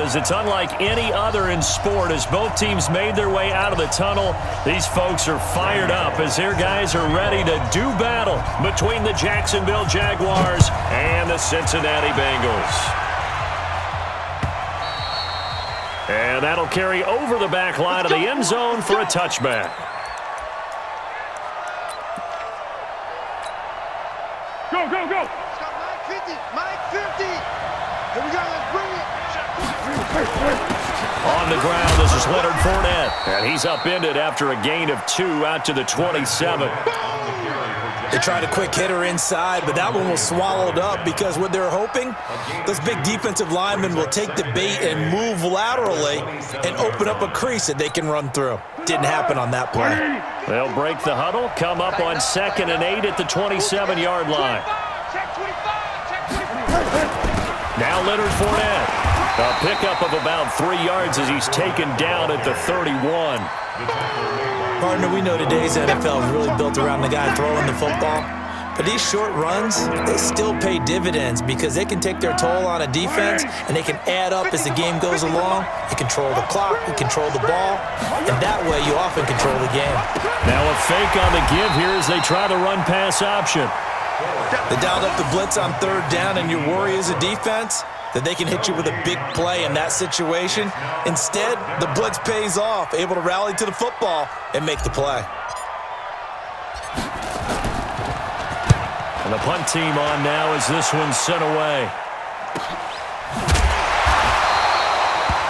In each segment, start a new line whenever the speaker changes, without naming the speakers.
is it's unlike any other in sport. As both teams made their way out of the tunnel, these folks are fired up as their guys are ready to do battle between the Jacksonville Jaguars and the Cincinnati Bengals. And that'll carry over the back line of the end zone for a touchback.
Go, go, go.
Let's go, Mike 50. Mike 50. Here we go. Let's bring it.
On the ground, this is Leonard Fournette. And he's upended after a gain of 2 out to the 27.
They tried a quick hitter inside, but that one was swallowed up because what they're hoping, those big defensive linemen will take the bait and move laterally and open up a crease that they can run through. Didn't happen on that play.
They'll break the huddle, come up on 2nd and 8 at the 27-yard line. Now Leonard Fournette. A pickup of about 3 yards as he's taken down at the 31.
Partner, we know today's NFL is really built around the guy throwing the football. But these short runs, they still pay dividends because they can take their toll on a defense and they can add up as the game goes along. You control the clock, you control the ball, and that way you often control the game.
Now a fake on the give here as they try the run-pass option.
They dialed up the blitz on 3rd down, and your worry as a defense that they can hit you with a big play in that situation. Instead, the blitz pays off, able to rally to the football and make the play.
And the punt team on now as this one's sent away.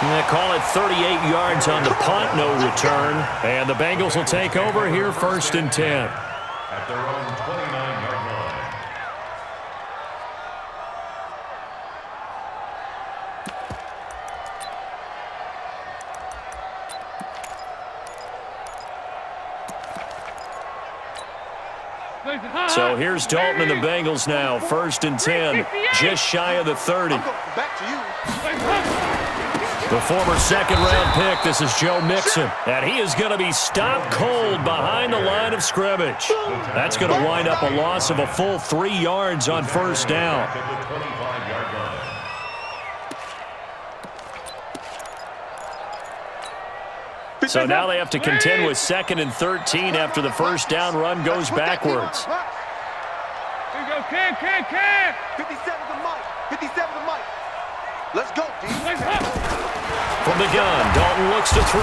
And they call it 38 yards on the punt, no return. And the Bengals will take over here 1st and 10.
At their own 29-yard line.
So here's Dalton and the Bengals now, 1st and 10, just shy of the 30.
Back to you.
The former 2nd-round pick, this is Joe Mixon, and he is going to be stopped cold behind the line of scrimmage. That's going to wind up a loss of a full 3 yards on 1st down. So now they have to contend with 2nd and 13 after the 1st down run goes backwards.
Here you go, Cam.
57 to Mike. 57 to Mike. Let's go, D.
From the gun, Dalton looks to throw.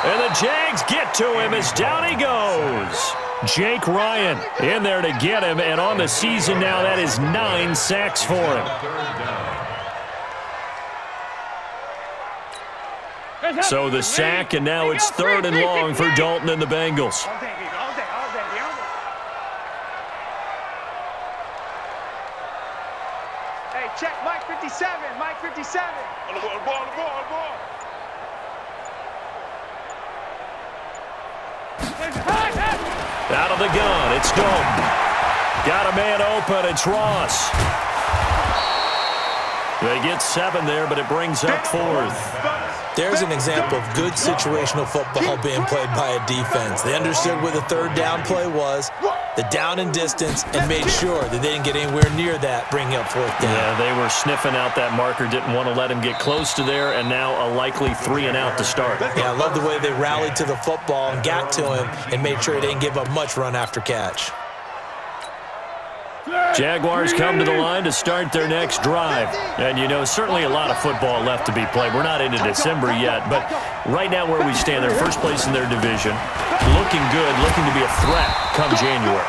And the Jags get to him as down he goes. Jake Ryan in there to get him. And on the season now, that is 9 sacks for him. So the sack, and now it's 3rd and long for Dalton and the Bengals.
All day. Hey, check Mike 57. Mike 57. On the ball.
Out of the gun, it's Dalton. Got a man open, it's Ross. They get 7 there, but it brings up 4th.
There's an example of good situational football being played by a defense. They understood where the 3rd down play was, the down and distance, and made sure that they didn't get anywhere near that, bringing up 4th down.
Yeah, they were sniffing out that marker, didn't want to let him get close to there, and now a likely 3 and out to start.
Yeah, I love the way they rallied to the football and got to him and made sure he didn't give up much run after catch.
Jaguars come to the line to start their next drive. And, you know, certainly a lot of football left to be played. We're not into December yet, but right now where we stand, they're first place in their division, looking good, looking to be a threat come January.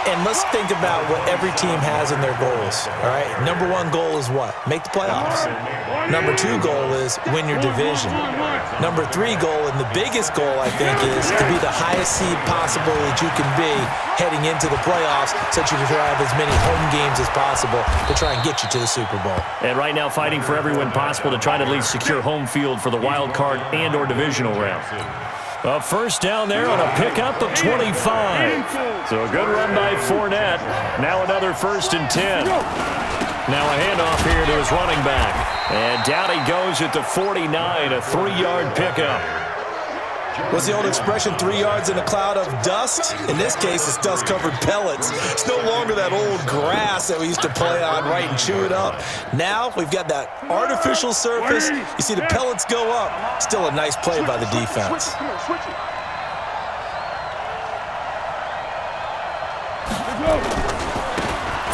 And let's think about what every team has in their goals, all right? Number 1 goal is what? Make the playoffs. Number 2 goal is win your division. Number 3 goal, and the biggest goal, I think, is to be the highest seed possible that you can be heading into the playoffs so that you can have as many home games as possible to try and get you to the Super Bowl.
And right now fighting for every win possible to try to at least secure home field for the wild card and or divisional round. A 1st down there on a pickup of 25. So a good run by Fournette. Now another 1st and 10. Now a handoff here to his running back. And down he goes at the 49, a 3-yard pickup.
What's the old expression, 3 yards in a cloud of dust? In this case, it's dust-covered pellets. It's no longer that old grass that we used to play on, right, and chew it up. Now we've got that artificial surface. You see the pellets go up. Still a nice play by the defense.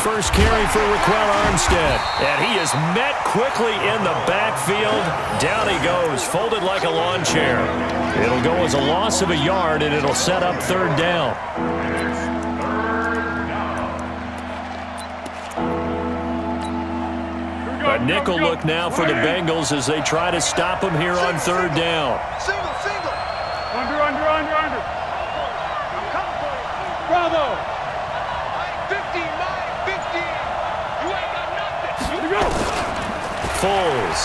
First carry for Raquel Armstead, and he is met quickly in the backfield. Down he goes, folded like a lawn chair. It'll go as a loss of a yard, and it'll set up third down. A nickel look now for the Bengals as they try to stop him here on third down.
Single.
Under. Bravo.
Foles.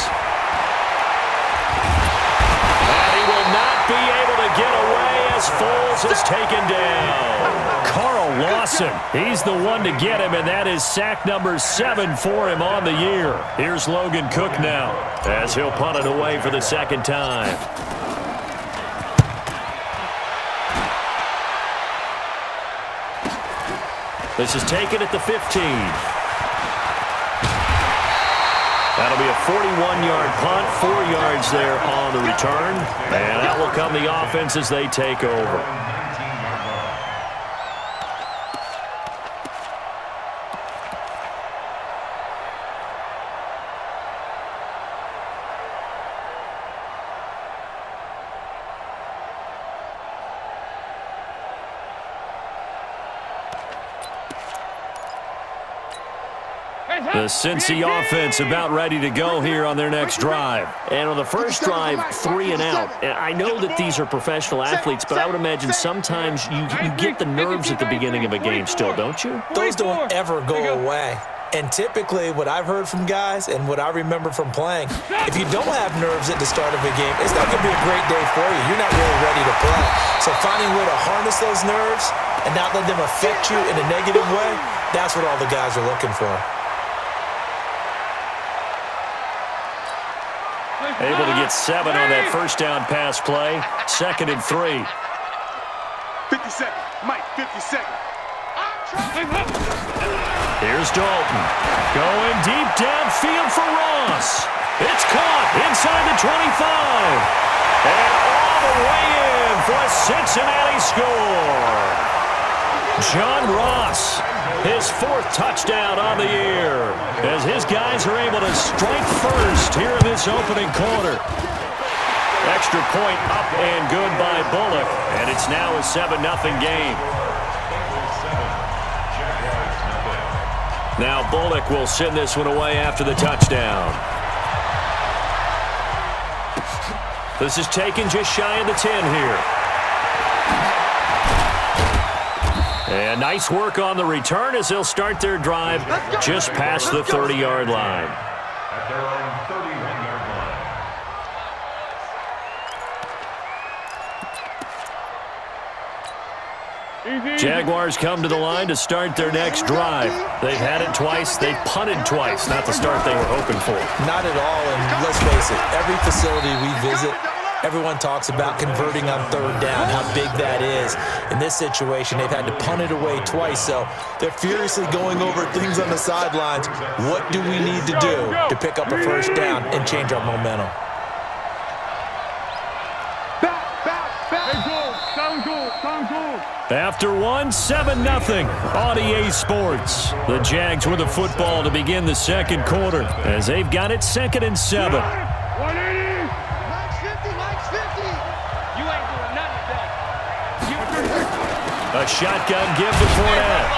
And he will not be able to get away as Foles is taken down. Carl Lawson, he's the one to get him, and that is sack number 7 for him on the year. Here's Logan Cook now as he'll punt it away for the second time. This is taken at the 15. That'll be a 41-yard punt, 4 yards there on the return. And out will come the offense as they take over. The Cincy offense about ready to go here on their next drive. And on the first drive, 3 and out. And I know that these are professional athletes, but I would imagine sometimes you get the nerves at the beginning of a game still, don't you?
Those don't ever go away. And typically, what I've heard from guys and what I remember from playing, if you don't have nerves at the start of a game, it's not going to be a great day for you. You're not really ready to play. So finding a way to harness those nerves and not let them affect you in a negative way, that's what all the guys are looking for.
Able to get 7 on that first down pass play. 2nd and 3.
50 seconds. Mike, 50 seconds.
Here's Dalton. Going deep downfield for Ross. It's caught inside the 25. And all the way in for a Cincinnati score. John Ross, his 4th touchdown on the year, as his guys are able to strike first here in this opening quarter. Extra point up and good by Bullock, and it's now a 7-0 game. Now Bullock will send this one away after the touchdown. This is taken just shy of the 10 here. And nice work on the return as they'll start their drive just past the 30-yard line.
At their own 31-yard line.
Jaguars come to the line to start their next drive. They've had it twice. They've punted twice. Not the start they were hoping for.
Not at all, and let's face it, every facility we visit, everyone talks about converting on third down, how big that is. In this situation, they've had to punt it away twice, so they're furiously going over things on the sidelines. What do we need to do to pick up a first down and change our momentum?
After one, 7-0 on EA Sports. The Jags with the football to begin the second quarter as they've got it 2nd and 7.
Mike's 50.
You ain't doing nothing with that.
A shotgun give to Fournette.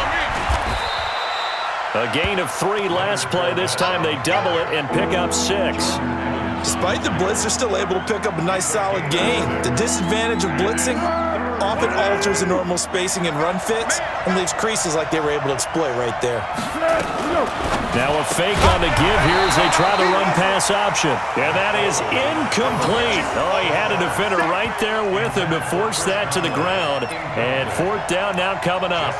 A gain of 3 last play. This time they double it and pick up 6.
Despite the blitz, they're still able to pick up a nice solid gain. The disadvantage of blitzing often alters the normal spacing and run fits and leaves creases like they were able to exploit right there.
Now a fake on the give here as they try the run-pass option. And that is incomplete. Oh, he had a defender right there with him to force that to the ground. And 4th down now coming up.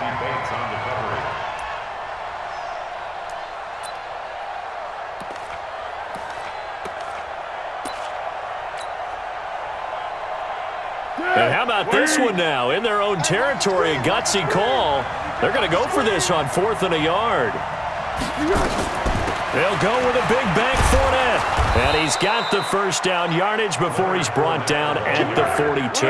And how about this one now? In their own territory, a gutsy call. They're going to go for this on 4th and a yard. They'll go with a big bank Fournette. And he's got the first down yardage before he's brought down at the 42.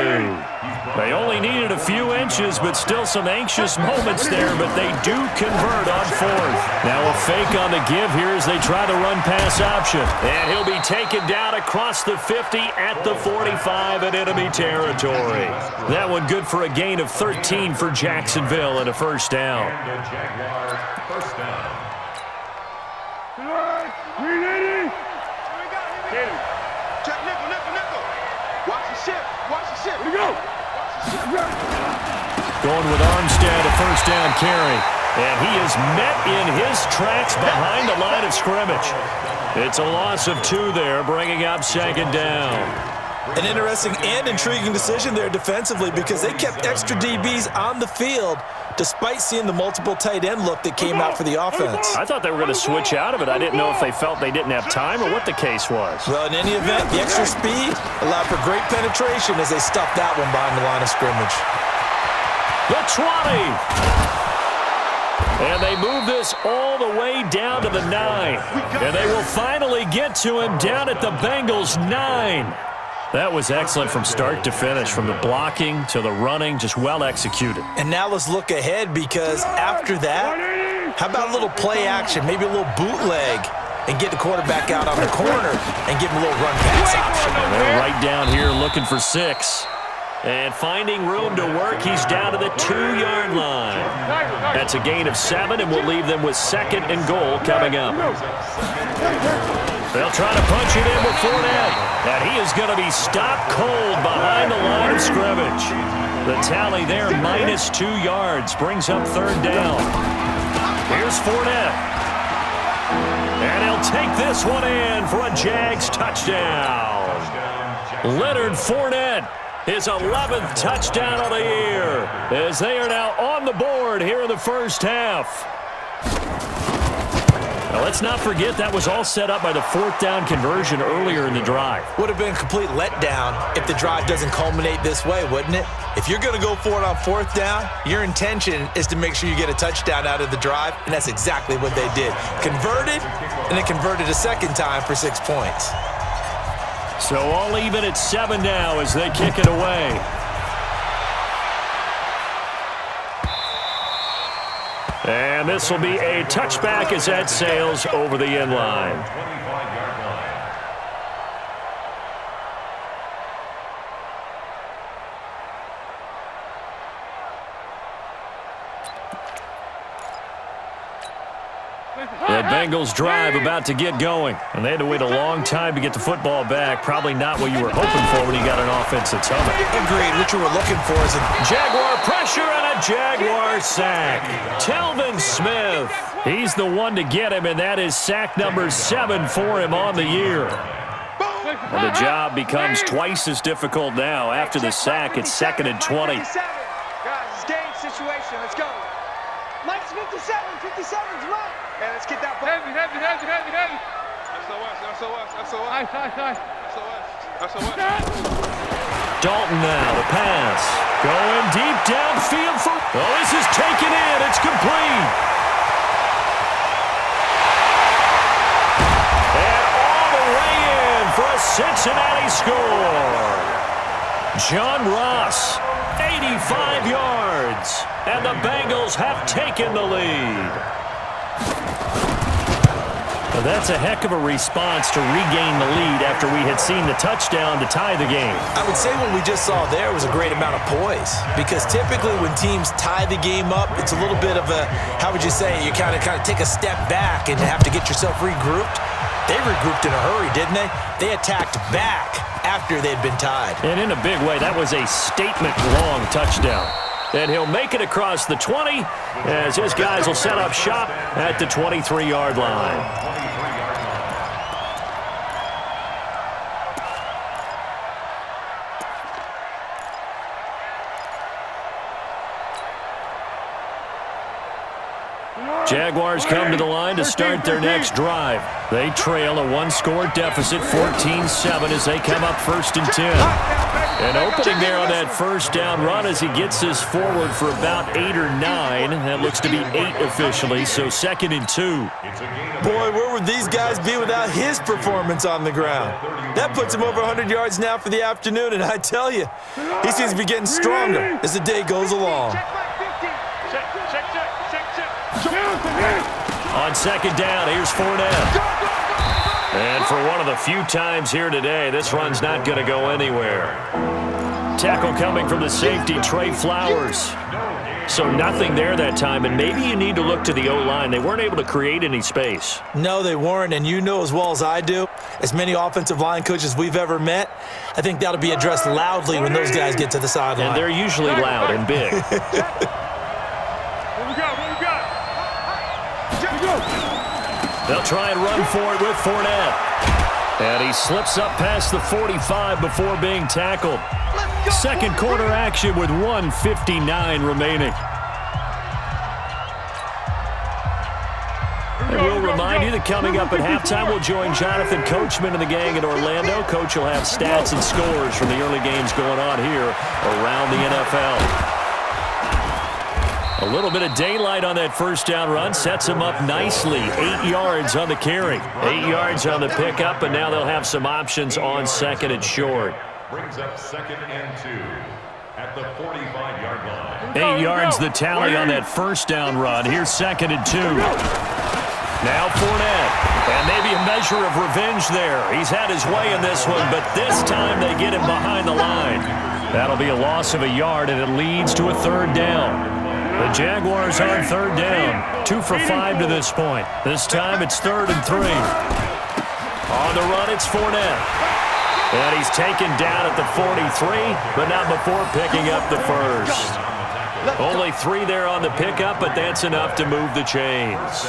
They only needed a few inches, but still some anxious moments there, but they do convert on 4th. Now a fake on the give here as they try to run pass option. And he'll be taken down across the 50 at the 45 in enemy territory. That one good for a gain of 13 for Jacksonville and a first down.
First down.
Check nickel, nickel, nickel. Watch the ship. Watch the ship.
Here we go.
Going with Armstead, a first down carry. And he is met in his tracks behind the line of scrimmage. It's a loss of 2 there, bringing up 2nd down.
An interesting and intriguing decision there defensively because they kept extra DBs on the field despite seeing the multiple tight end look that came out for the offense.
I thought they were going to switch out of it. I didn't know if they felt they didn't have time or what the case was.
Well, in any event, the extra speed allowed for great penetration as they stuffed that one behind the line of scrimmage.
The 20. And they move this all the way down to the 9. And they will finally get to him down at the Bengals' 9. That was excellent from start to finish, from the blocking to the running, just well executed.
And now let's look ahead because after that, how about a little play action, maybe a little bootleg, and get the quarterback out on the corner and give him a little run pass option.
And they're right down here looking for 6. And finding room to work, he's down to the 2-yard line. That's a gain of 7, and we'll leave them with 2nd and goal coming up. They'll try to punch it in with Fournette. And he is going to be stopped cold behind the line of scrimmage. The tally there, minus 2 yards, brings up 3rd down. Here's Fournette. And he'll take this one in for a Jags touchdown. Leonard Fournette, his 11th touchdown of the year, as they are now on the board here in the first half. Now, let's not forget that was all set up by the 4th down conversion earlier in the drive.
Would have been a complete letdown if the drive doesn't culminate this way, wouldn't it? If you're going to go for it on 4th down, your intention is to make sure you get a touchdown out of the drive, and that's exactly what they did. Converted, and then converted a second time for 6 points.
So all even at 7 now as they kick it away. And this will be a touchback as that sails over the end line. The Bengals drive about to get going, and they had to wait a long time to get the football back. Probably not what you were hoping for when you got an offense that's humming.
Agreed. What you were looking for is a
Jaguar pressure and a Jaguar sack. Telvin Smith, he's the one to get him, and that is sack number 7 for him on the year. And the job becomes twice as difficult now. After the sack, it's 2nd and 20.
Guys, it's game situation. Let's go. Mike's 57. 57's Mike. Yeah, let's get that ball.
Heavy. SOS.
Dalton now, the pass. Going deep downfield for... Oh, this is taken in. It's complete. And all the way in for a Cincinnati score. John Ross, 85 yards. And the Bengals have taken the lead. Well, that's a heck of a response to regain the lead after we had seen the touchdown to tie the game.
I would say what we just saw there was a great amount of poise because typically when teams tie the game up, it's a little bit of a, how would you say, you kind of take a step back and have to get yourself regrouped. They regrouped in a hurry, didn't they? They attacked back after they'd been tied.
And in a big way, that was a statement-long touchdown. And he'll make it across the 20 as his guys will set up shop at the 23-yard line. Jaguars come to the line to start their next drive. They trail a one-score deficit, 14-7, as they come up 1st and 10. An opening there on that first down run as he gets this forward for about 8 or 9. That looks to be 8 officially, so 2nd and 2.
Boy, where would these guys be without his performance on the ground? That puts him over 100 yards now for the afternoon, and I tell you, he seems to be getting stronger as the day goes along.
On 2nd down, here's Fournette. And for one of the few times here today, this run's not going to go anywhere. Tackle coming from the safety, Trey Flowers. So nothing there that time, and maybe you need to look to the O-line. They weren't able to create any space.
No, they weren't, and you know as well as I do, as many offensive line coaches we've ever met, I think that'll be addressed loudly when those guys get to the sideline.
And they're usually loud and big. They'll try and run for it with Fournette. And he slips up past the 45 before being tackled. Second quarter action with 1:59 remaining. And we'll remind you that coming up at halftime, we'll join Jonathan Coachman and the gang in Orlando. Coach will have stats and scores from the early games going on here around the NFL. A little bit of daylight on that first down run sets him up nicely. 8 yards on the carry, 8 yards on the pickup, and now they'll have some options on 2nd and short.
Brings up 2nd and 2 at the 45-yard line.
8 yards the tally on that first down run. Here's 2nd and 2. Now Fournette, and maybe a measure of revenge there. He's had his way in this one, but this time they get him behind the line. That'll be a loss of a yard, and it leads to a 3rd down. The Jaguars on 3rd down, 2 for 5 to this point. This time it's 3rd and 3. On the run, it's Fournette. And he's taken down at the 43, but not before picking up the first. Only 3 there on the pickup, but that's enough to move the chains.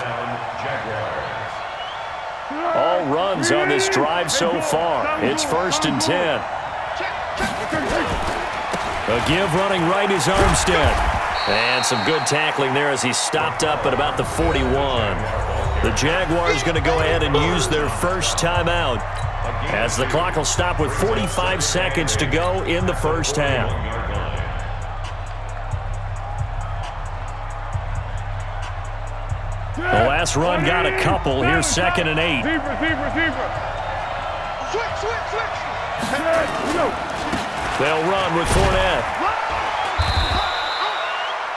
All runs on this drive so far. It's 1st and 10. A give running right is Armstead. And some good tackling there as he stopped up at about the 41. The Jaguars going to go ahead and use their first timeout as the clock will stop with 45 seconds to go in the first half. The last run got a couple. Here's 2nd and 8. They'll run with Fournette.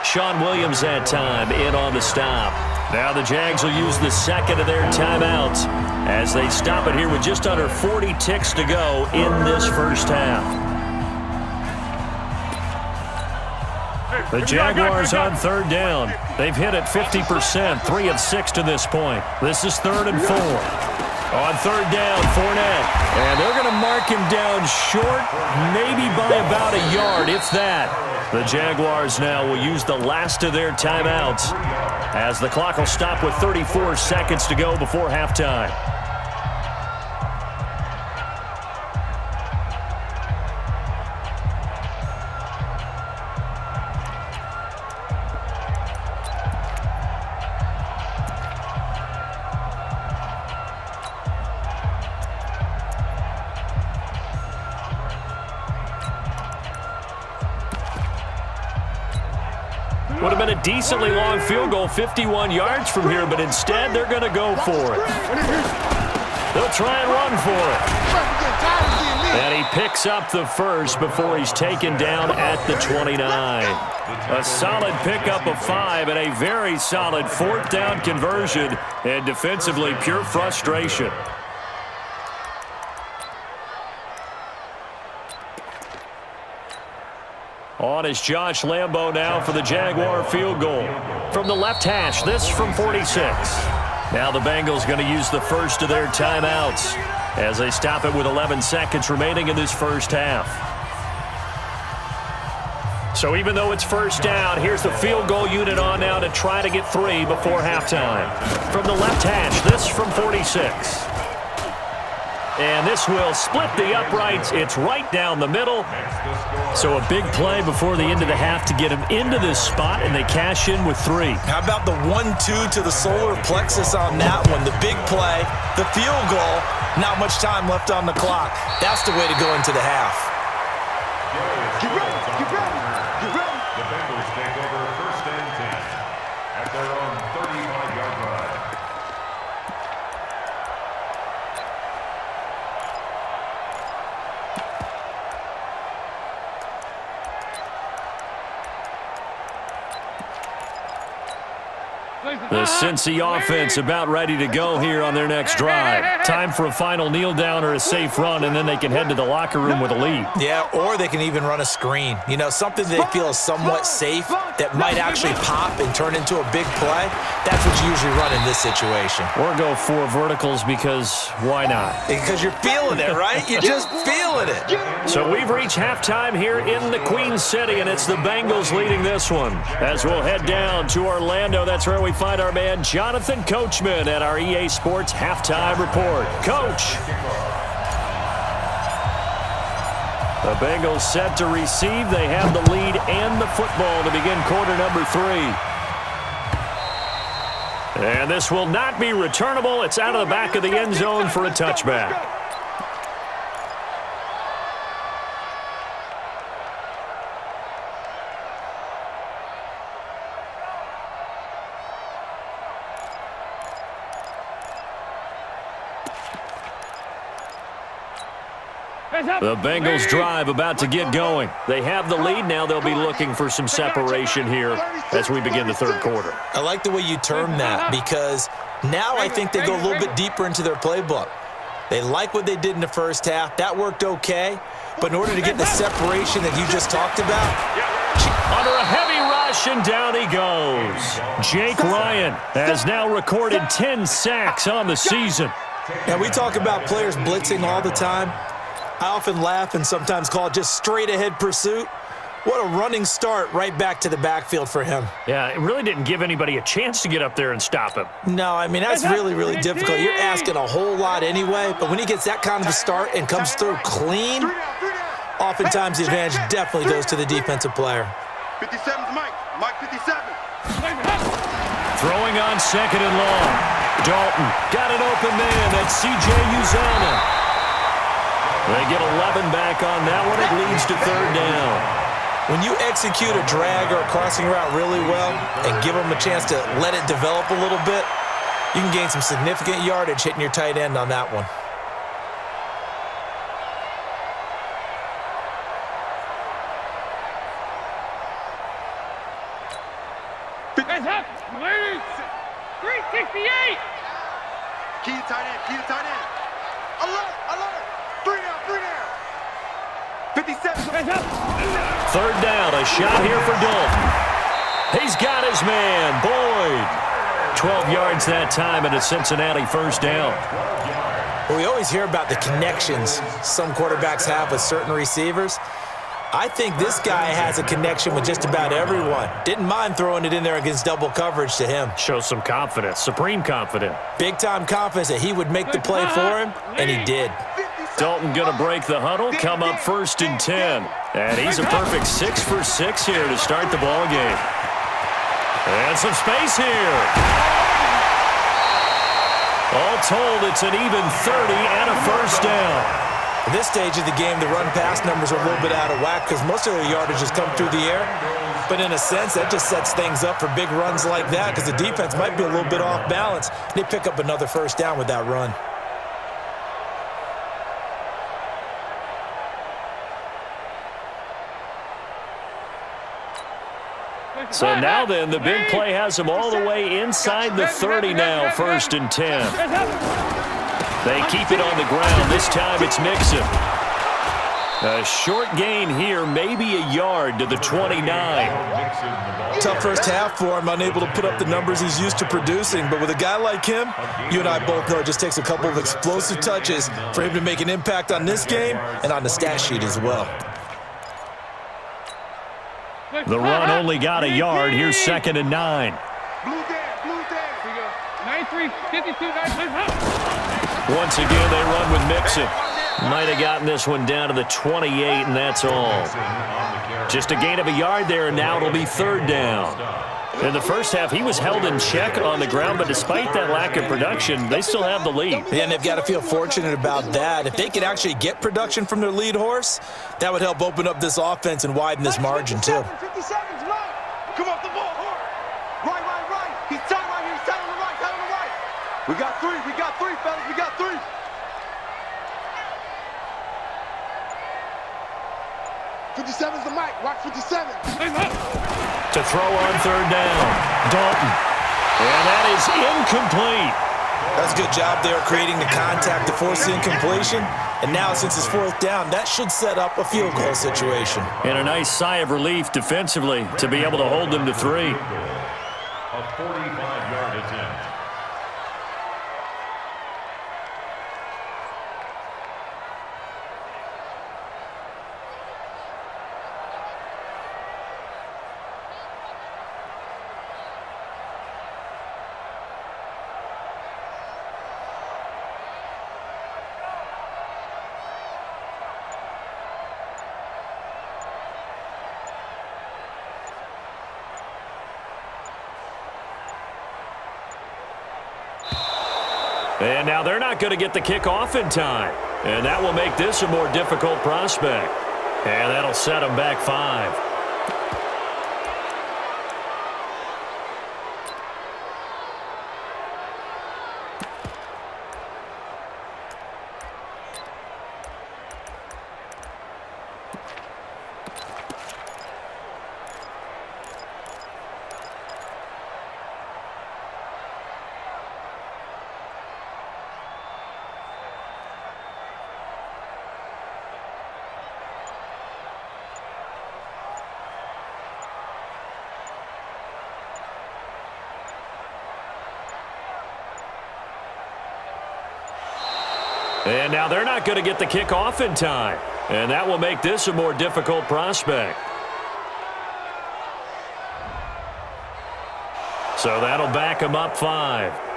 Sean Williams that time in on the stop. Now the Jags will use the 2nd of their timeouts as they stop it here with just under 40 ticks to go in this first half. The Jaguars on 3rd down. They've hit it 50%, 3 of 6 to this point. This is 3rd and 4. On 3rd down, Fournette. And they're going to mark him down short, maybe by about a yard, if that. The Jaguars now will use the last of their timeouts as the clock will stop with 34 seconds to go before halftime. Would have been a decently long field goal, 51 yards from here, but instead they're going to go for it. They'll try and run for it. And he picks up the first before he's taken down at the 29. A solid pickup of 5 and a very solid 4th down conversion, and defensively pure frustration. On is Josh Lambo now for the Jaguar field goal. From the left hash, this from 46. Now the Bengals going to use the first of their timeouts as they stop it with 11 seconds remaining in this first half. So even though it's first down, here's the field goal unit on now to try to get 3 before halftime. From the left hash, this from 46. and this will split the uprights. It's right down the middle. So a big play before the end of the half to get him into this spot, and they cash in with 3.
How about the 1-2 to the solar plexus on that one? The big play, the field goal, not much time left on the clock. That's the way to go into the half.
Get ready, get ready, get ready.
The Bengals take over 1st and 10 at their own 35-yard line.
The Cincy offense about ready to go here on their next drive. Time for a final kneel down or a safe run, and then they can head to the locker room with a lead.
Yeah, or they can even run a screen. You know, something they feel is somewhat safe that might actually pop and turn into a big play. That's what you usually run in this situation.
Or go 4 verticals because why not?
Because you're feeling it, right? You're just feeling it.
So we've reached halftime here in the Queen City, and it's the Bengals leading this one. As we'll head down to Orlando, that's where we find our man Jonathan Coachman at our EA Sports Halftime Report. Coach. The Bengals set to receive. They have the lead and the football to begin quarter number 3. And this will not be returnable. It's out of the back of the end zone for a touchback. The Bengals drive about to get going. They have the lead. Now they'll be looking for some separation here as we begin the third quarter.
I like the way you term that because now I think they go a little bit deeper into their playbook. They like what they did in the first half. That worked okay. But in order to get the separation that you just talked about,
under a heavy rush, and down he goes. Jake Ryan has now recorded 10 sacks on the season.
Now we talk about players blitzing all the time. I often laugh and sometimes call it just straight-ahead pursuit. What a running start right back to the backfield for him.
Yeah, it really didn't give anybody a chance to get up there and stop him.
No, I mean, that's really, really difficult. You're asking a whole lot anyway, but when he gets that kind of a start and comes through clean, oftentimes the advantage definitely goes to the defensive player.
57's Mike. Mike 57.
Throwing on second and long. Dalton got an open man. That's C.J. Uzomah. They get 11 back on that one. It leads to third down.
When you execute a drag or a crossing route really well and give them a chance to let it develop a little bit, you can gain some significant yardage hitting your tight end on that one.
Guys up! 368!
Key to tight end. Key to tight end. Alert! Alert! 3 down. 3 down. 57.
Guys up!
Third down. A shot here for Dalton. He's got his man, Boyd. 12 yards that time and a Cincinnati first down.
Well, we always hear about the connections some quarterbacks have with certain receivers. I think this guy has a connection with just about everyone. Didn't mind throwing it in there against double coverage to him.
Shows some confidence, supreme confidence.
Big-time confidence that he would make the play for him, and he did.
Dalton going to break the huddle, come up 1st and 10. And he's a perfect 6 for 6 here to start the ball game. And some space here. All told, it's an even 30 and a first down.
At this stage of the game, the run-pass numbers are a little bit out of whack because most of their yardage has come through the air. But in a sense, that just sets things up for big runs like that because the defense might be a little bit off balance. They pick up another first down with that run.
So now then, the big play has them all the way inside the 30 now, 1st and 10. They keep it on the ground. This time it's Mixon. A short gain here, maybe a yard to the 29.
Tough first half for him, unable to put up the numbers he's used to producing. But with a guy like him, you and I both know it just takes a couple of explosive touches for him to make an impact on this game and on the stat sheet as well.
The run only got a yard. Here's 2nd and 9.
Blue down. Blue down.
93, 52, 93.
Once again, they run with Mixon. Might have gotten this one down to the 28, and that's all. Just a gain of a yard there, and now it'll be third down. In the first half, he was held in check on the ground, but despite that lack of production, they still have the lead.
Yeah, and they've got to feel fortunate about that. If they could actually get production from their lead horse, that would help open up this offense and widen this margin, too.
57's mine.
Come off the ball, hard. Right. He's tight right here. He's tight on the right. Tight on the right. We got three, fellas. We got three. '57's the mic. Watch 57.
To throw on third down, Dalton. And that is incomplete.
That's a good job there creating the contact to force the incompletion. And now, since it's fourth down, that should set up a field goal situation.
And a nice sigh of relief defensively to be able to hold them to 3.
A 45-yard attempt.
And now they're not going to get the kickoff in time. And that will make this a more difficult prospect. And that'll set them back 5. And now they're not going to get the kickoff in time. And that will make this a more difficult prospect. So that'll back them up 5.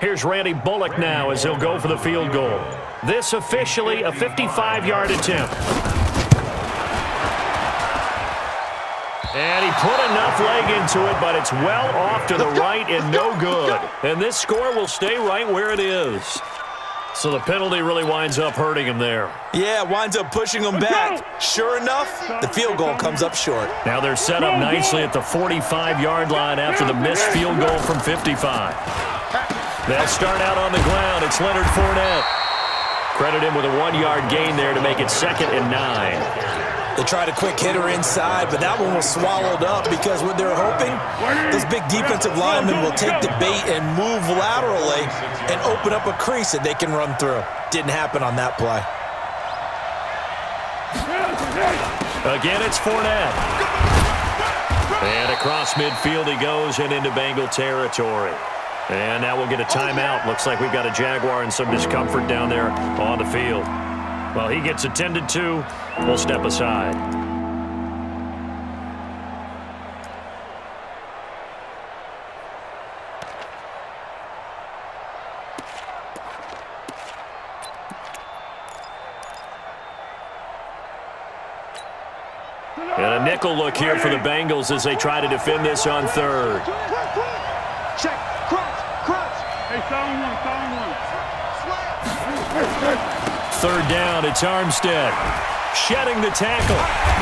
Here's Randy Bullock now as he'll go for the field goal. This officially a 55-yard attempt. And he put enough leg into it, but it's well off to the right and no good. And this score will stay right where it is. So the penalty really winds up hurting him there.
Yeah, winds up pushing him back. Sure enough, the field goal comes up short.
Now they're set up nicely at the 45-yard line after the missed field goal from 55. They'll start out on the ground. It's Leonard Fournette. Credit him with a 1-yard gain there to make it 2nd and 9.
They tried a quick hitter inside, but that one was swallowed up because what they're hoping, those big defensive linemen will take the bait and move laterally and open up a crease that they can run through. Didn't happen on that play.
Again, it's Fournette. And across midfield he goes and into Bengal territory. And now we'll get a timeout. Looks like we've got a Jaguar in some discomfort down there on the field. Well, he gets attended to. We'll step aside. And a nickel look here for the Bengals as they try to defend this on third.
Check. Crunch.
Hey, found one.
Third down, it's Armstead. Shedding the tackle.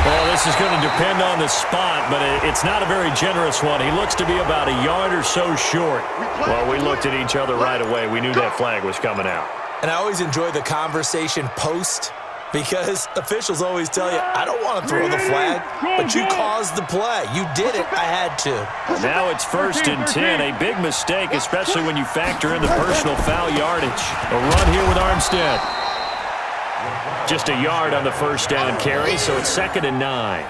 Well, this is going to depend on the spot, but it's not a very generous one. He looks to be about a yard or so short. Well, we looked at each other right away. We knew that flag was coming out.
And I always enjoy the conversation post because officials always tell you, I don't want to throw the flag, but you caused the play. You did it. I had to.
Now it's 1st and 10. A big mistake, especially when you factor in the personal foul yardage. A run here with Armstead. Just a yard on the first down carry, so it's 2nd and 9.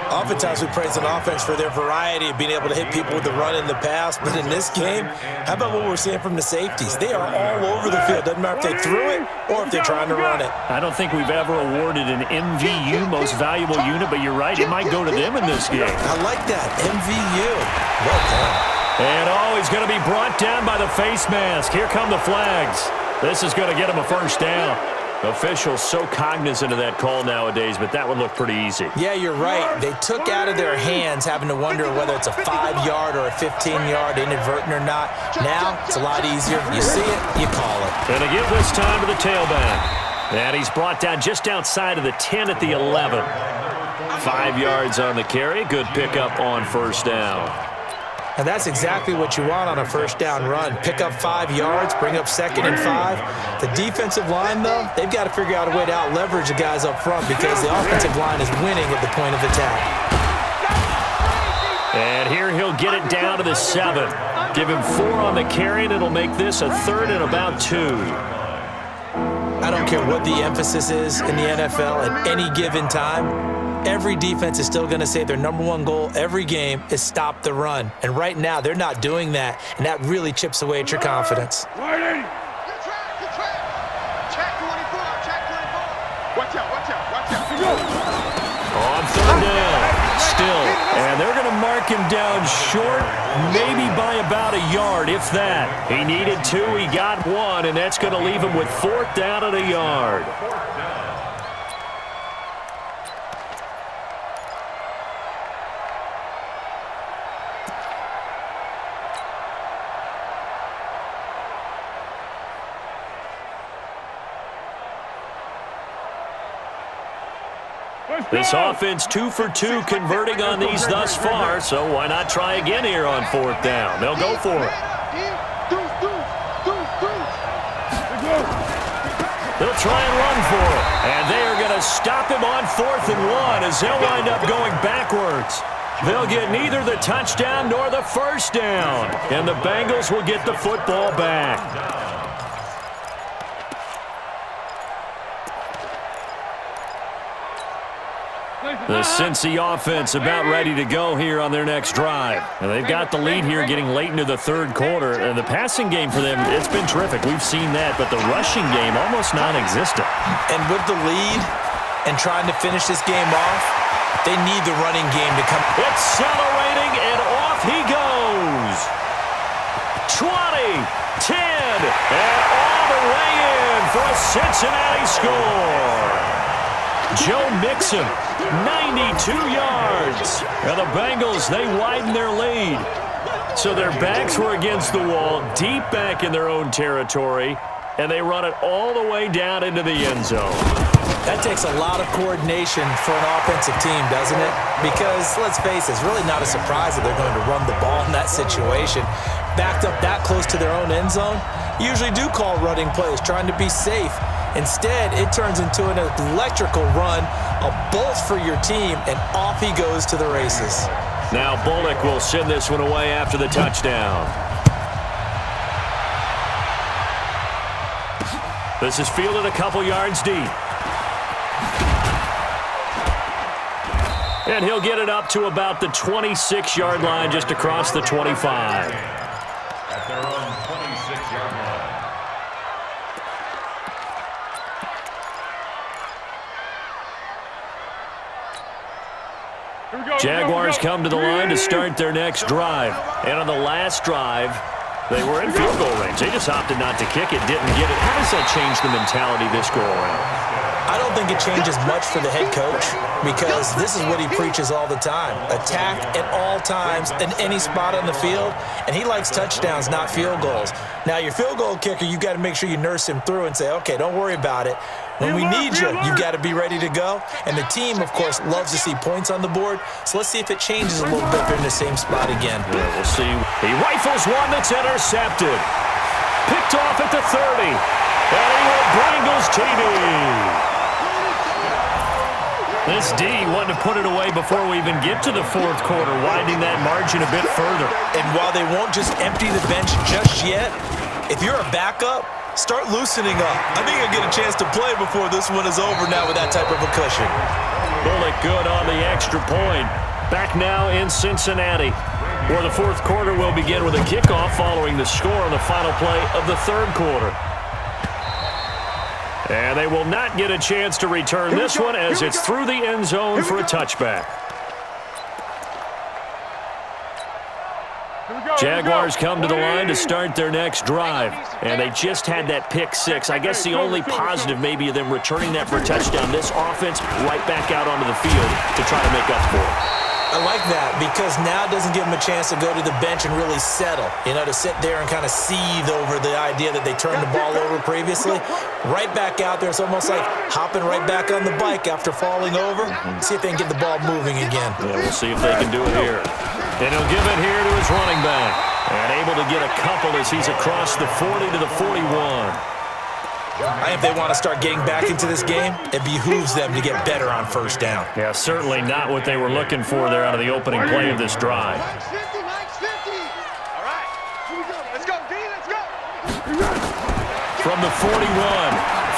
Oftentimes we praise an offense for their variety of being able to hit people with the run and the pass, but in this game, how about what we're seeing from the safeties? They are all over the field. Doesn't matter if they threw it or if they're trying to run it.
I don't think we've ever awarded an MVU, most valuable unit, but you're right, it might go to them in this game.
I like that, MVU. Well done.
And he's going to be brought down by the face mask. Here come the flags. This is going to get him a first down. Officials so cognizant of that call nowadays, but that one looked pretty easy.
Yeah, you're right. They took out of their hands having to wonder whether it's a 5-yard or a 15-yard inadvertent or not. Now, it's a lot easier. You see it, you call it.
And to give this time to the tailback. And he's brought down just outside of the 10 at the 11. 5 yards on the carry. Good pickup on first down.
And that's exactly what you want on a first down run. Pick up 5 yards, bring up 2nd and 5. The defensive line, though, they've got to figure out a way to out-leverage the guys up front because the offensive line is winning at the point of attack.
And here he'll get it down to the 7. Give him 4 on the carry, and it'll make this a 3rd and about 2.
I don't care what the emphasis is in the NFL at any given time. Every defense is still going to say their number one goal every game is stop the run. And right now, they're not doing that, and that really chips away at your confidence.
Waiting.
Good track. Check 24. Watch out.
On 3rd down, still. And they're going to mark him down short, maybe by about a yard, if that. He needed 2, he got 1, and that's going to leave him with 4th down and a yard. This offense 2 for 2 converting on these thus far, so why not try again here on 4th down? They'll go for it. They'll try and run for it, and they are going to stop him on 4th and 1 as they'll wind up going backwards. They'll get neither the touchdown nor the first down, and the Bengals will get the football back. The Cincy offense about ready to go here on their next drive. And they've got the lead here getting late into the 3rd quarter. And the passing game for them, it's been terrific. We've seen that. But the rushing game, almost non-existent.
And with the lead and trying to finish this game off, they need the running game to come.
Accelerating, and off he goes. 20, 10, and all the way in for a Cincinnati score. Joe Mixon, 92 yards. And the Bengals, they widen their lead. So their backs were against the wall, deep back in their own territory, and they run it all the way down into the end zone.
That takes a lot of coordination for an offensive team, doesn't it? Because, let's face it, it's really not a surprise that they're going to run the ball in that situation. Backed up that close to their own end zone, usually do call running plays, trying to be safe. Instead, it turns into an electrical run, a bolt for your team, and off he goes to the races.
Now Bullock will send this one away after the touchdown. This is fielded a couple yards deep. And he'll get it up to about the 26-yard line, just across the 25.
At their own 26-yard line.
Jaguars come to the line to start their next drive. And on the last drive, they were in field goal range. They just opted not to kick it, didn't get it. How does that change the mentality this go-around?
I don't think it changes much for the head coach because this is what he preaches all the time. Attack at all times in any spot on the field, and he likes touchdowns, not field goals. Now, your field goal kicker, you got to make sure you nurse him through and say, okay, don't worry about it. When we need you, you got to be ready to go. And the team, of course, loves to see points on the board. So let's see if it changes a little bit. They're in the same spot again.
Yeah, we'll see. He rifles one that's intercepted. Picked off at the 30. And he will Bengals TD. This D wanted to put it away before we even get to the fourth quarter, widening that margin a bit further.
And while they won't just empty the bench just yet, if you're a backup, start loosening up. I think you'll get a chance to play before this one is over now with that type of a cushion.
Bullock good on the extra point. Back now in Cincinnati, where the fourth quarter will begin with a kickoff following the score on the final play of the third quarter. And they will not get a chance to return this one as it's through the end zone for a touchback. Jaguars come to the line to start their next drive. And they just had that pick six. I guess the only positive maybe of them returning that for a touchdown. This offense right back out onto the field to try to make up for it.
I like that because now it doesn't give them a chance to go to the bench and really settle, to sit there and kind of seethe over the idea that they turned the ball over previously. Right back out there, it's almost like hopping right back on the bike after falling over. See if they can get the ball moving again.
Yeah, we'll see if they can do it here. And he'll give it here to his running back. And able to get a couple as he's across the 40 to the 41.
If they want to start getting back into this game, it behooves them to get better on first down.
Yeah, certainly not what they were looking for there out of the opening play of this drive.
Mike's 50, Mike's 50. All right, here we go. Let's go, D, let's go.
From the 41,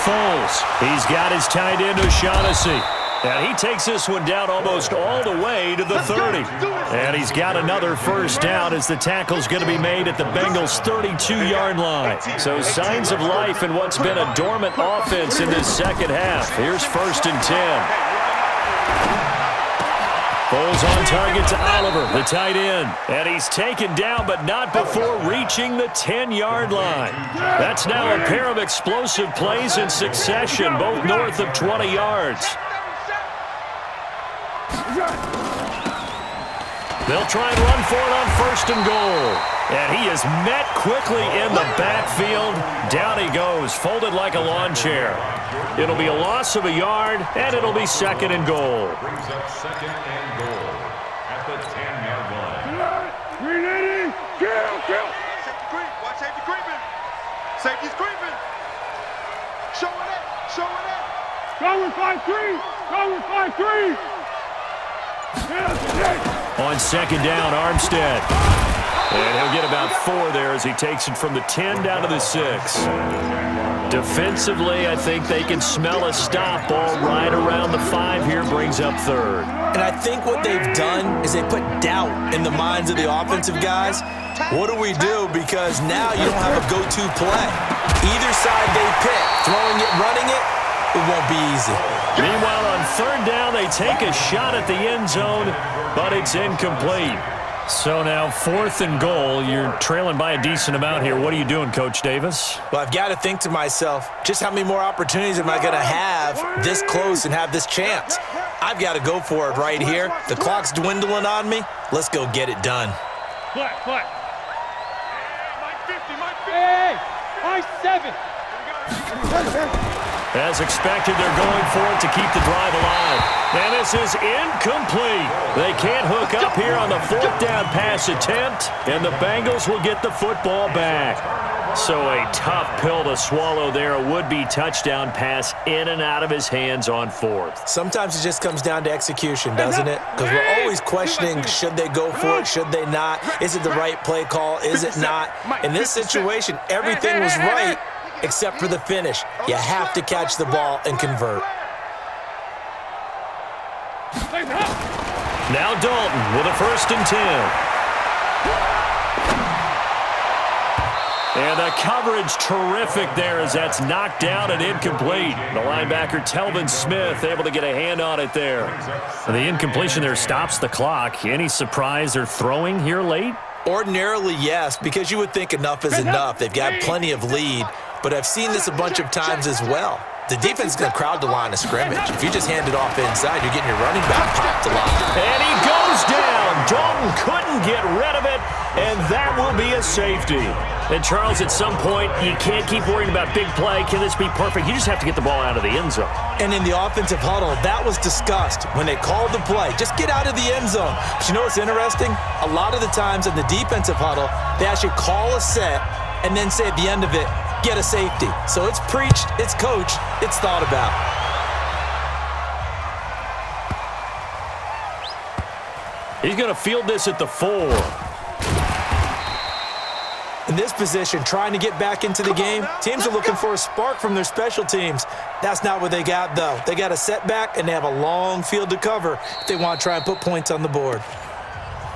Foles. He's got his tight end, O'Shaughnessy. And he takes this one down almost all the way to the 30. And he's got another first down as the tackle's going to be made at the Bengals' 32-yard line. So signs of life in what's been a dormant offense in this second half. Here's 1st and 10. Foles on target to Oliver, the tight end. And he's taken down, but not before reaching the 10-yard line. That's now a pair of explosive plays in succession, both north of 20 yards. They'll try and run for it on 1st and goal. And he is met quickly in the backfield. Down he goes, folded like a lawn chair. It'll be a loss of a yard, and it'll be 2nd and goal.
Brings up 2nd and goal at the 10-yard line.
Safety creep. Watch safety creeping. Safety's creeping. Showing up. Showing up.
Going 5-3. Going 5-3.
On 2nd down, Armstead. And he'll get about 4 there as he takes it from the 10 down to the 6. Defensively, I think they can smell a stop ball right around the 5 here, brings up 3rd.
And I think what they've done is they put doubt in the minds of the offensive guys. What do we do? Because now you don't have a go-to play. Either side they pick, throwing it, running it, it won't be easy.
Meanwhile, on 3rd down, they take a shot at the end zone, but it's incomplete. So now 4th and goal. You're trailing by a decent amount here. What are you doing, Coach Davis?
Well, I've got to think to myself, just how many more opportunities am I going to have this close and have this chance? I've got to go for it right here. The clock's dwindling on me. Let's go get it done.
Flat.
Mike 50, Mike 50.
Hey, Mike 7.
As expected, they're going for it to keep the drive alive. And this is incomplete. They can't hook up here on the 4th down pass attempt, and the Bengals will get the football back. So a tough pill to swallow there. A would-be touchdown pass in and out of his hands on fourth.
Sometimes it just comes down to execution, doesn't it? Because we're always questioning, should they go for it, should they not? Is it the right play call, is it not? In this situation, everything was right except for the finish. You have to catch the ball and convert.
Now Dalton with a 1st and 10. And the coverage terrific there as that's knocked down and incomplete. The linebacker, Telvin Smith, able to get a hand on it there. And the incompletion there stops the clock. Any surprise they're throwing here late?
Ordinarily, yes, because you would think enough is enough. They've got plenty of lead, but I've seen this a bunch of times as well. The defense is going to crowd the line of scrimmage. If you just hand it off inside, you're getting your running back popped a lot.
And he goes down. Dalton couldn't get rid of it, and that will be a safety. And, Charles, at some point, you can't keep worrying about big play. Can this be perfect? You just have to get the ball out of the end zone.
And in the offensive huddle, that was discussed when they called the play. Just get out of the end zone. But you know what's interesting? A lot of the times in the defensive huddle, they actually call a set and then say at the end of it, get a safety. So it's preached, it's coached, it's thought about.
He's going to field this at the 4.
In this position, trying to get back into the game, teams are looking for a spark from their special teams. That's not what they got, though. They got a setback, and they have a long field to cover if they want to try and put points on the board.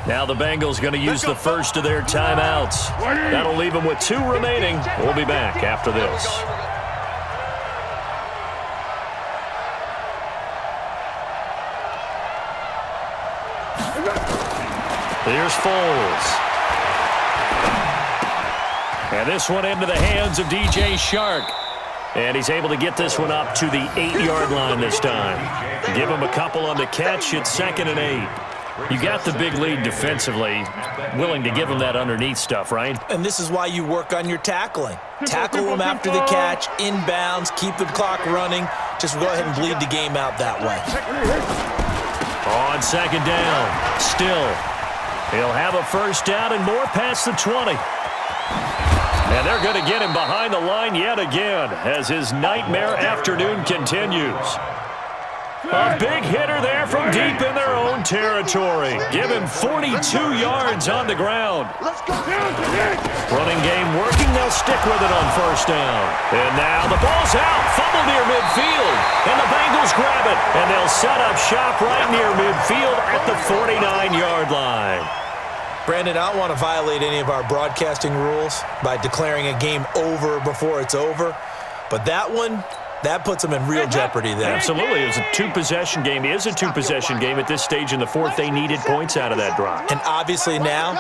Now the Bengals going to use the first of their timeouts. That'll leave them with 2 remaining. We'll be back after this. Here's Foles. And this one into the hands of DJ Shark. And he's able to get this one up to the 8-yard line this time. Give him a couple on the catch. It's 2nd and 8. You got the big lead defensively, willing to give him that underneath stuff, right?
And this is why you work on your tackling. Tackle them after the catch, inbounds, keep the clock running. Just go ahead and bleed the game out that way.
On 2nd down, still. He'll have a 1st down and more past the 20. And they're going to get him behind the line yet again as his nightmare afternoon continues. A big hitter there from deep in their own territory. Give him 42 yards on the ground. Running game working. They'll stick with it on 1st down. And now the ball's out. Fumble near midfield. And the Bengals grab it. And they'll set up shop right near midfield at the 49-yard line.
Brandon, I don't want to violate any of our broadcasting rules by declaring a game over before it's over. But that one, that puts them in real jeopardy there.
Absolutely. It was a 2-possession game. It is a 2-possession game. At this stage in the 4th, they needed points out of that drive.
And obviously now,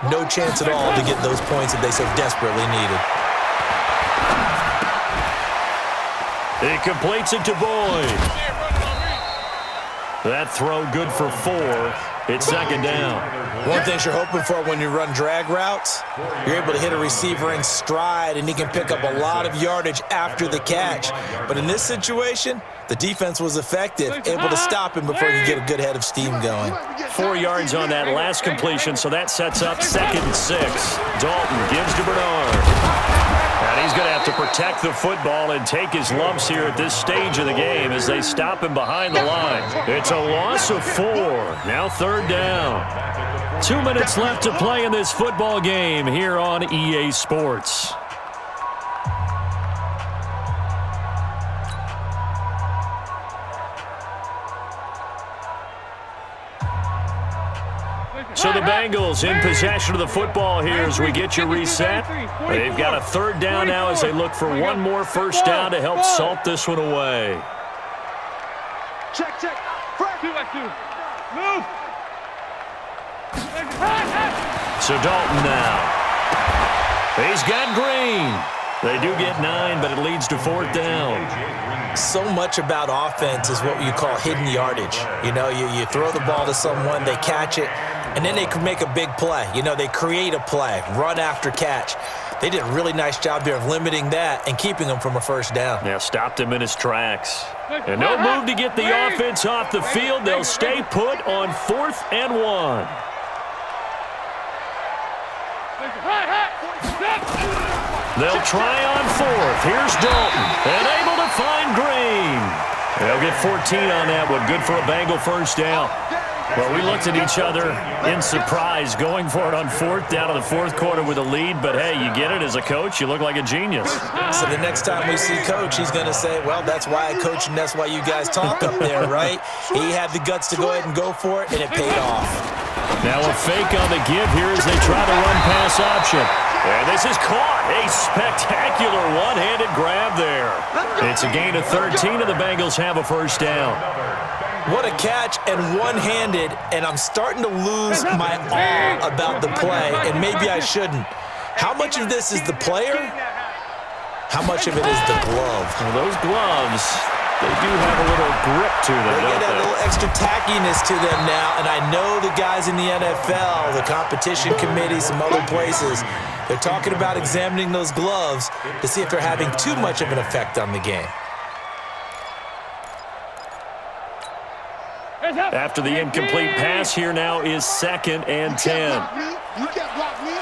no chance at all to get those points that they so desperately needed.
He completes it to Boyd. That throw good for 4. It's 2nd down.
One thing you're hoping for when you run drag routes, you're able to hit a receiver in stride, and he can pick up a lot of yardage after the catch. But in this situation, the defense was effective, able to stop him before he could get a good head of steam going.
4 yards on that last completion, so that sets up 2nd and 6. Dalton gives to Bernard. And he's going to have to protect the football and take his lumps here at this stage of the game as they stop him behind the line. It's a loss of 4. Now 3rd down. 2 minutes left to play in this football game here on EA Sports. So the Bengals in possession of the football here as we get you reset. They've got a 3rd down now as they look for one more 1st down to help salt this one away.
Check, check.
Move.
So Dalton now. He's got Green. They do get 9, but it leads to 4th down.
So much about offense is what you call hidden yardage. You know, you throw the ball to someone, they catch it, and then they can make a big play. You know, they create a play, run after catch. They did a really nice job there of limiting that and keeping him from a 1st down.
Now stopped him in his tracks. And no move to get the offense off the field. They'll stay put on 4th and 1. They'll try on fourth. Here's Dalton, and able to find Green. They'll get 14 on that one. Good for a Bengal first down. Well, we looked at each other in surprise going for it on fourth down in the fourth quarter with a lead. But, hey, you get it as a coach. You look like a genius.
So the next time we see Coach, he's going to say, well, that's why I coach and that's why you guys talk up there, right? He had the guts to go ahead and go for it, and it paid off.
Now a fake on the give here as they try to run pass option. And this is caught. A spectacular one-handed grab there. It's a gain of 13, and the Bengals have a first down.
What a catch, and one-handed, and I'm starting to lose my awe about the play, and maybe I shouldn't. How much of this is the player? How much of it is the glove?
Well, those gloves, they do have a little grip to them,
They
don't
get a
they?
little extra tackiness to them now, and I know the guys in the NFL, the competition committee, some other places, they're talking about examining those gloves to see if they're having too much of an effect on the game.
After the incomplete pass, here now is 2nd and 10.
You can't block me.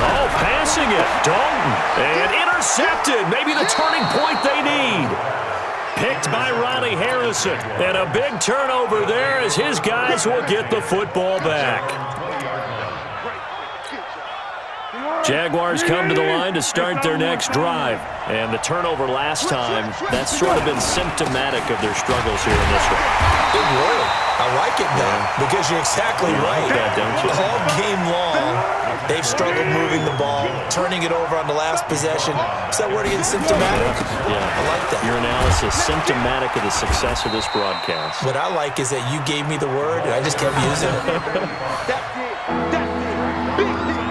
Oh, passing it. Dalton. And intercepted. Maybe the turning point they need. Picked by Ronnie Harrison. And a big turnover there as his guys will get the football back. Jaguars come to the line to start their next drive. And the turnover last time, that's sort of been symptomatic of their struggles here in this one.
It would. I like it now because you're exactly right.
like that, don't you?
All game long, they've struggled moving the ball, turning it over on the last possession. Is that word again, symptomatic?
Yeah.
I like that.
Your analysis, symptomatic of the success of this broadcast.
What I like is that you gave me the word, and I just kept using it.
That's it. That's it. Big hit.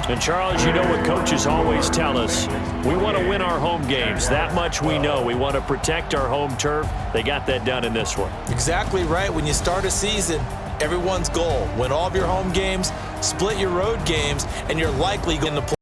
And, Charles, you know what coaches always tell us. We want to win our home games. That much we know. We want to protect our home turf. They got that done in this one.
Exactly right. When you start a season, everyone's goal, win all of your home games, split your road games, and you're likely going to play.